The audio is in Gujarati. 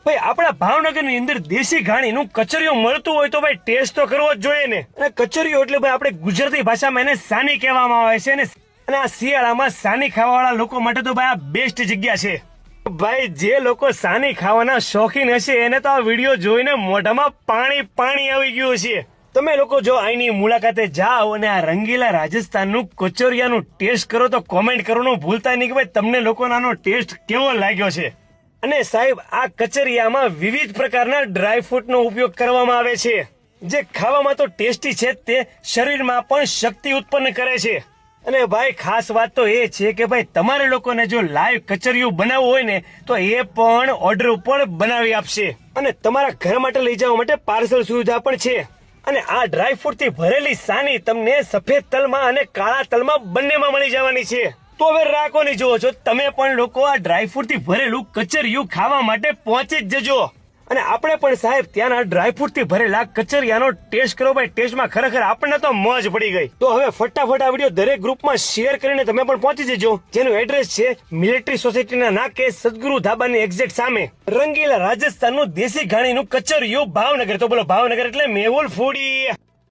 ભાઈ આપણા ભાવનગરની અંદર દેશી ઘાણીનું કચરિયું મળતું હોય તો ભાઈ ટેસ્ટ તો કરવો જ જોઈએ ને. અને કચરિયું એટલે ભાઈ આપણે ગુજરાતી ભાષામાં એને સાની કહેવામાં આવે છે ને. અને આ શિયાળામાં સાની ખાવાવાળા લોકો માટે તો ભાઈ આ બેસ્ટ જગ્યા છે. ભાઈ જે લોકો સાની ખાવાના શોખીન હશે એને તો આ વિડીયો જોઈને મોઢામાં પાણી આવી ગયું છે. તમે લોકો જો અહીંની મુલાકાતે જાઓ અને આ રંગીલા રાજસ્થાનનું કચોરિયાનું ટેસ્ટ કરો તો કોમેન્ટ કરવાનું ભૂલતા નહીં કે ભાઈ તમને લોકોનો આનો ટેસ્ટ કેવો લાગ્યો છે. અને સાહેબ આ કચરિયામાં વિવિધ પ્રકારના ડ્રાયફ્રૂટનો ઉપયોગ કરવામાં આવે છે જે ખાવામાં તો ટેસ્ટી છે તે શરીરમાં પણ શક્તિ ઉત્પન્ન કરે છે. અને ભાઈ ખાસ વાત તો એ છે કે ભાઈ તમારે લોકોને જો લાઈવ કચરિયું બનાવવું હોય ને તો એ પણ ઓર્ડર ઉપર બનાવી આપશે. અને તમારા ઘર માટે લઈ જવા માટે પાર્સલ સુવિધા પણ છે. અને આ ડ્રાયફ્રૂટ થી ભરેલી સાની તમને સફેદ તલમાં અને કાળા તલમાં બંનેમાં મળી જવાની છે. તો હવે રાખો નહીં જોવો છો તમે પણ લોકો આ ડ્રાયફ્રૂટ થી ભરેલું કચરિયું ખાવા માટે પહોંચી જ જજો. અને આપણે પણ સાહેબ ત્યાંના ડ્રાયફ્રૂટ થી ભરેલા કચરિયાનો ટેસ્ટ કરો ભાઈ. ટેસ્ટમાં ખરેખર આપણને તો મોજ પડી ગઈ. તો હવે ફટાફટ આ વિડીયો દરેક ગ્રુપમાં શેર કરીને તમે પણ પહોંચી જજો. જેનું એડ્રેસ છે મિલિટરી સોસાયટીના નાકે સદગુરુ ધાબાની એક્ઝેક્ટ સામે રંગીલા રાજસ્થાનનું દેશી ઘાણીનું કચરિયું ભાવનગર. તો બોલો ભાવનગર એટલે મેહુલ ફૂડી.